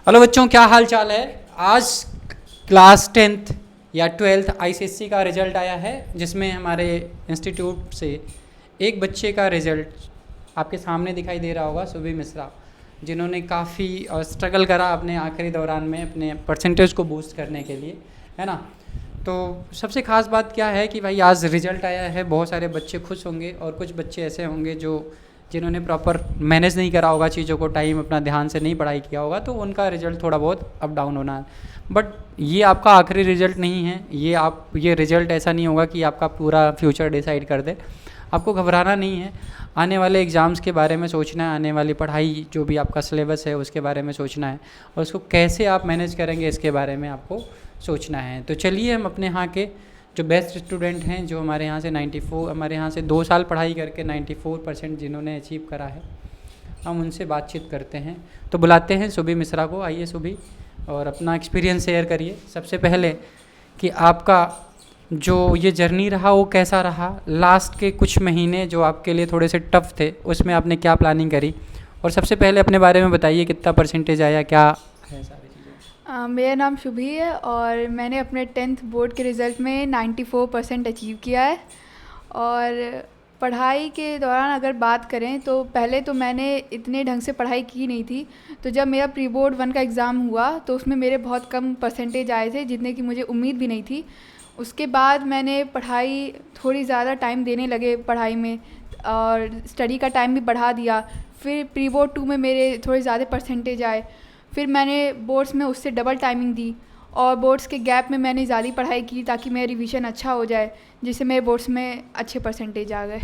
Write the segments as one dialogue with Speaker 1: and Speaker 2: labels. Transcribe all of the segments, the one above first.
Speaker 1: Hello बच्चों, क्या हाल चाल है। आज क्लास 10th या 12th आईसीएसई का रिज़ल्ट आया है, जिसमें हमारे इंस्टीट्यूट से एक बच्चे का रिज़ल्ट आपके सामने दिखाई दे रहा होगा, सुबी मिश्रा, जिन्होंने काफ़ी स्ट्रगल करा अपने आखिरी दौरान में अपने परसेंटेज को बूस्ट करने के लिए, है ना। तो सबसे ख़ास बात क्या है कि भाई आज रिज़ल्ट आया है, बहुत सारे बच्चे खुश होंगे और कुछ बच्चे ऐसे होंगे जिन्होंने प्रॉपर मैनेज नहीं करा होगा चीज़ों को, टाइम अपना ध्यान से नहीं पढ़ाई किया होगा, तो उनका रिज़ल्ट थोड़ा बहुत अप डाउन होना है। बट ये आपका आखिरी रिज़ल्ट नहीं है, ये रिज़ल्ट ऐसा नहीं होगा कि आपका पूरा फ्यूचर डिसाइड कर दे। आपको घबराना नहीं है, आने वाले एग्ज़ाम्स के बारे में सोचना है, आने वाली पढ़ाई जो भी आपका सिलेबस है उसके बारे में सोचना है, और उसको कैसे आप मैनेज करेंगे इसके बारे में आपको सोचना है। तो चलिए हम अपने यहाँ के जो बेस्ट स्टूडेंट हैं, जो हमारे यहाँ से 2 साल पढ़ाई करके 94% जिन्होंने अचीव करा है, हम उनसे बातचीत करते हैं। तो बुलाते हैं सुबी मिश्रा को। आइए सुबी, और अपना एक्सपीरियंस शेयर करिए। सबसे पहले कि आपका जो ये जर्नी रहा वो कैसा रहा, लास्ट के कुछ महीने जो आपके लिए थोड़े से टफ थे उसमें आपने क्या प्लानिंग करी, और सबसे पहले अपने बारे में बताइए, कितना परसेंटेज आया, क्या है सारी चीज़ें।
Speaker 2: मेरा नाम शुभी है और मैंने अपने 10th बोर्ड के रिज़ल्ट में 94% अचीव किया है। और पढ़ाई के दौरान अगर बात करें तो पहले तो मैंने इतने ढंग से पढ़ाई की नहीं थी। तो जब मेरा प्री बोर्ड 1 का एग्ज़ाम हुआ तो उसमें मेरे बहुत कम परसेंटेज आए थे, जितने की मुझे उम्मीद भी नहीं थी। उसके बाद मैंने पढ़ाई थोड़ी ज़्यादा टाइम देने लगे पढ़ाई में, और स्टडी का टाइम भी बढ़ा दिया। फिर प्री बोर्ड 2 में मेरे थोड़े ज़्यादा परसेंटेज आए। फिर मैंने बोर्ड्स में उससे डबल टाइमिंग दी, और बोर्ड्स के गैप में मैंने ज़्यादा पढ़ाई की ताकि मेरा रिवीजन अच्छा हो जाए, जिससे मेरे बोर्ड्स में अच्छे परसेंटेज आ गए।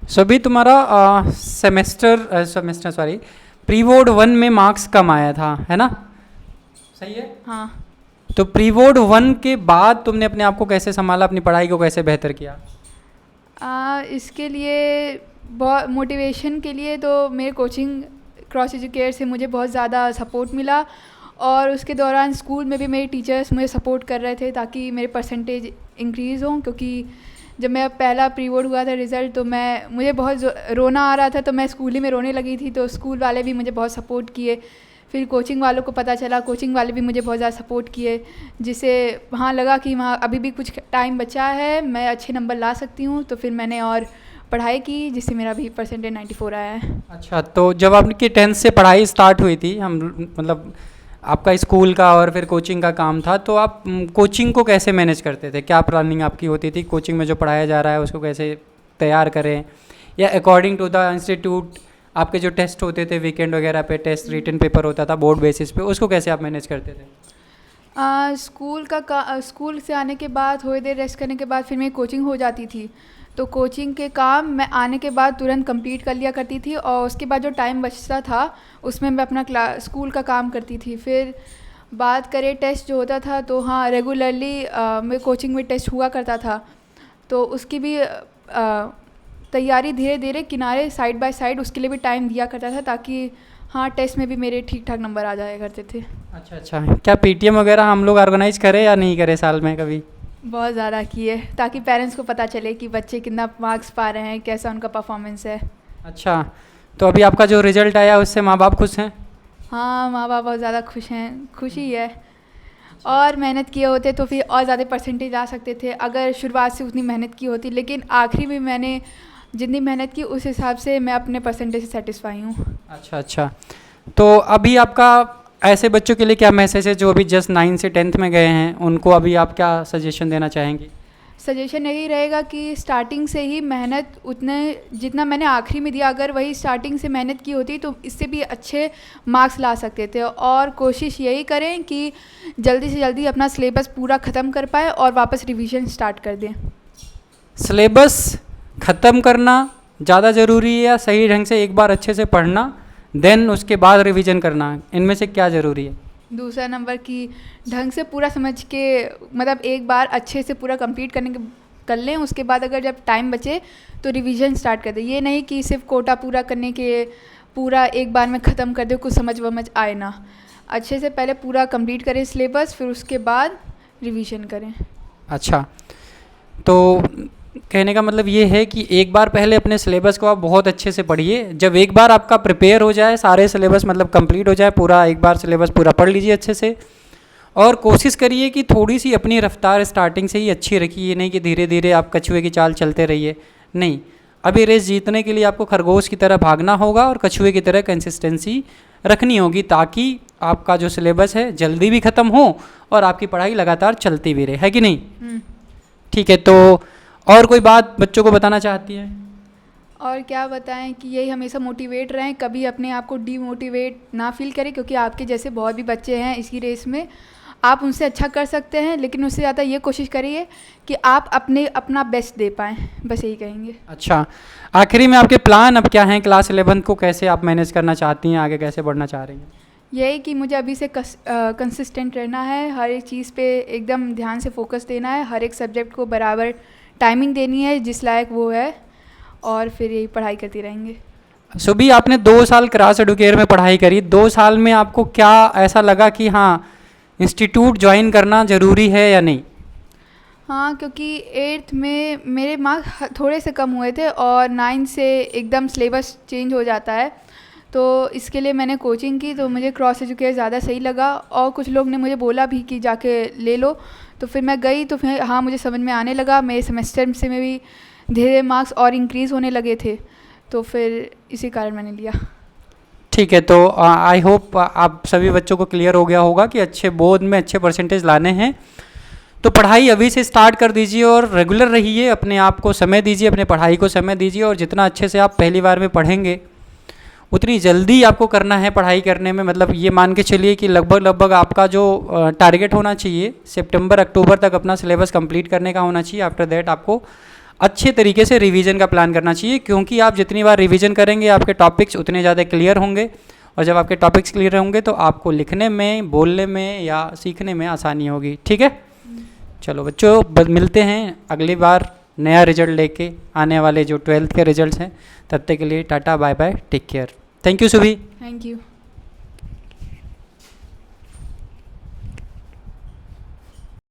Speaker 1: सभी तुम्हारा प्री बोर्ड 1 में मार्क्स कम आया था, है ना, सही है।
Speaker 2: हाँ।
Speaker 1: तो प्री बोर्ड 1 के बाद तुमने अपने आप को कैसे संभाला, अपनी पढ़ाई को कैसे बेहतर किया।
Speaker 2: इसके लिए बहुत मोटिवेशन के लिए तो मेरे कोचिंग क्रॉस एजुकेयर से मुझे बहुत ज़्यादा सपोर्ट मिला, और उसके दौरान स्कूल में भी मेरे टीचर्स मुझे सपोर्ट कर रहे थे ताकि मेरे परसेंटेज इंक्रीज़ हों। क्योंकि जब मेरा पहला प्री बोर्ड हुआ था रिज़ल्ट, तो मुझे बहुत रोना आ रहा था, तो मैं स्कूल ही में रोने लगी थी। तो स्कूल वाले भी मुझे बहुत सपोर्ट किए। फिर कोचिंग वालों को पता चला, कोचिंग वाले भी मुझे बहुत ज़्यादा सपोर्ट किए, जिससे वहाँ लगा कि वहाँ अभी भी कुछ टाइम बचा है, मैं अच्छे नंबर ला सकती हूँ। तो फिर मैंने और पढ़ाई की, जिससे मेरा भी परसेंटेज 94 आया है।
Speaker 1: अच्छा, तो जब आपकी 10th से पढ़ाई स्टार्ट हुई थी, हम मतलब आपका स्कूल का और फिर कोचिंग का काम था, तो आप कोचिंग को कैसे मैनेज करते थे, क्या प्लानिंग आपकी होती थी, कोचिंग में जो पढ़ाया जा रहा है उसको कैसे तैयार करें, या अकॉर्डिंग टू द इंस्टीट्यूट आपके जो टेस्ट होते थे वीकेंड वगैरह पे, टेस्ट रिटन पेपर होता था बोर्ड बेसिस पे, उसको कैसे आप मैनेज करते थे।
Speaker 2: स्कूल से आने के बाद थोड़ी देर रेस्ट करने के बाद फिर मेरी कोचिंग हो जाती थी। तो कोचिंग के काम मैं आने के बाद तुरंत कंप्लीट कर लिया करती थी, और उसके बाद जो टाइम बचता था उसमें मैं अपना स्कूल का काम करती थी। फिर बात करें टेस्ट जो होता था, तो हाँ, रेगुलरली मेरे कोचिंग में टेस्ट हुआ करता था। तो उसकी भी तैयारी धीरे धीरे किनारे साइड बाय साइड उसके लिए भी टाइम दिया करता था, ताकि हाँ, टेस्ट में भी मेरे ठीक ठाक नंबर आ जाया करते थे।
Speaker 1: अच्छा, क्या पीटीएम वगैरह हम लोग ऑर्गेनाइज करें या नहीं करें साल में कभी।
Speaker 2: बहुत ज़्यादा किए, ताकि पेरेंट्स को पता चले कि बच्चे कितना मार्क्स पा रहे हैं, कैसा उनका परफॉर्मेंस है।
Speaker 1: अच्छा, तो अभी आपका जो रिज़ल्ट आया उससे माँ बाप खुश हैं।
Speaker 2: हाँ, माँ बाप बहुत ज़्यादा खुश हैं, खुशी है। और मेहनत किए होते तो फिर और ज़्यादा परसेंटेज आ सकते थे, अगर शुरुआत से उतनी मेहनत की होती। लेकिन आखिरी में मैंने जितनी मेहनत की उस हिसाब से मैं अपने परसेंटेज से सेटिस्फाई हूँ।
Speaker 1: अच्छा, तो अभी आपका ऐसे बच्चों के लिए क्या मैसेज है जो अभी जस्ट 9 से 10th में गए हैं, उनको अभी आप क्या सजेशन देना चाहेंगी।
Speaker 2: सजेशन यही रहेगा कि स्टार्टिंग से ही मेहनत उतने जितना मैंने आखिरी में दिया, अगर वही स्टार्टिंग से मेहनत की होती तो इससे भी अच्छे मार्क्स ला सकते थे। और कोशिश यही करें कि जल्दी से जल्दी अपना सिलेबस पूरा ख़त्म कर पाए और वापस रिवीजन स्टार्ट कर दें।
Speaker 1: सिलेबस ख़त्म करना ज़्यादा ज़रूरी है, या सही ढंग से एक बार अच्छे से पढ़ना देन उसके बाद रिवीजन करना, इनमें से क्या ज़रूरी है।
Speaker 2: दूसरा नंबर की ढंग से पूरा समझ के, मतलब एक बार अच्छे से पूरा कंप्लीट कर लें, उसके बाद अगर जब टाइम बचे तो रिवीजन स्टार्ट कर दें। ये नहीं कि सिर्फ कोटा पूरा करने के पूरा एक बार में ख़त्म कर दे, कुछ समझ आए ना। अच्छे से पहले पूरा कंप्लीट करें सिलेबस, फिर उसके बाद रिवीजन करें।
Speaker 1: अच्छा, तो कहने का मतलब ये है कि एक बार पहले अपने सिलेबस को आप बहुत अच्छे से पढ़िए। जब एक बार आपका प्रिपेयर हो जाए, सारे सिलेबस मतलब कंप्लीट हो जाए, पूरा एक बार सिलेबस पूरा पढ़ लीजिए अच्छे से। और कोशिश करिए कि थोड़ी सी अपनी रफ्तार स्टार्टिंग से ही अच्छी रखिए, ये नहीं कि धीरे धीरे आप कछुए की चाल चलते रहिए। नहीं, अभी रेस जीतने के लिए आपको खरगोश की तरह भागना होगा और कछुए की तरह कंसिस्टेंसी रखनी होगी, ताकि आपका जो सिलेबस है जल्दी भी ख़त्म हो और आपकी पढ़ाई लगातार चलती भी रहे, है कि नहीं? ठीक है, तो और कोई बात बच्चों को बताना चाहती हैं?
Speaker 2: और क्या बताएं कि यही हमेशा मोटिवेट रहें, कभी अपने आप को डीमोटिवेट ना फील करें, क्योंकि आपके जैसे बहुत भी बच्चे हैं इसी रेस में, आप उनसे अच्छा कर सकते हैं, लेकिन उससे ज़्यादा ये कोशिश करिए कि आप अपना बेस्ट दे पाएँ, बस यही कहेंगे।
Speaker 1: अच्छा, आखिरी में आपके प्लान अब क्या हैं? क्लास 11 को कैसे आप मैनेज करना चाहती हैं, आगे कैसे बढ़ना चाह रही हैं?
Speaker 2: यही कि मुझे अभी से कंसिस्टेंट रहना है, हर एक चीज़ पे एकदम ध्यान से फोकस देना है, हर एक सब्जेक्ट को बराबर टाइमिंग देनी है जिस लायक वो है, और फिर यही पढ़ाई करती रहेंगे।
Speaker 1: सुबी, आपने 2 साल क्रास एडुकेयर में पढ़ाई करी, 2 साल में आपको क्या ऐसा लगा कि हाँ इंस्टीट्यूट ज्वाइन करना ज़रूरी है या नहीं?
Speaker 2: हाँ, क्योंकि 8th में मेरे मार्क्स थोड़े से कम हुए थे और 9th से एकदम सिलेबस चेंज हो जाता है, तो इसके लिए मैंने कोचिंग की, तो मुझे क्रॉस एजुकेयर ज़्यादा सही लगा, और कुछ लोग ने मुझे बोला भी कि जाके ले लो, तो फिर मैं गई, तो फिर हाँ मुझे समझ में आने लगा, मेरे सेमेस्टर से में भी धीरे मार्क्स और इंक्रीज़ होने लगे थे, तो फिर इसी कारण मैंने लिया।
Speaker 1: ठीक है, तो आई होप आप सभी बच्चों को क्लियर हो गया होगा कि अच्छे बोर्ड में अच्छे परसेंटेज लाने हैं, तो पढ़ाई अभी से स्टार्ट कर दीजिए और रेगुलर रहिए, अपने आप को समय दीजिए, अपने पढ़ाई को समय दीजिए, और जितना अच्छे से आप पहली बार में पढ़ेंगे उतनी जल्दी आपको करना है पढ़ाई करने में। मतलब ये मान के चलिए कि लगभग आपका जो टारगेट होना चाहिए सितंबर अक्टूबर तक अपना सिलेबस कंप्लीट करने का होना चाहिए। आफ्टर दैट आपको अच्छे तरीके से रिवीजन का प्लान करना चाहिए, क्योंकि आप जितनी बार रिवीजन करेंगे आपके टॉपिक्स उतने ज़्यादा क्लियर होंगे, और जब आपके टॉपिक्स क्लियर होंगे तो आपको लिखने में, बोलने में या सीखने में आसानी होगी। ठीक है, चलो बच्चों, मिलते हैं अगली बार नया रिजल्ट लेके, आने वाले जो 12th के रिजल्ट्स हैं। तब तक के लिए tata, bye bye, take care. Thank you सुभी।
Speaker 2: Thank you.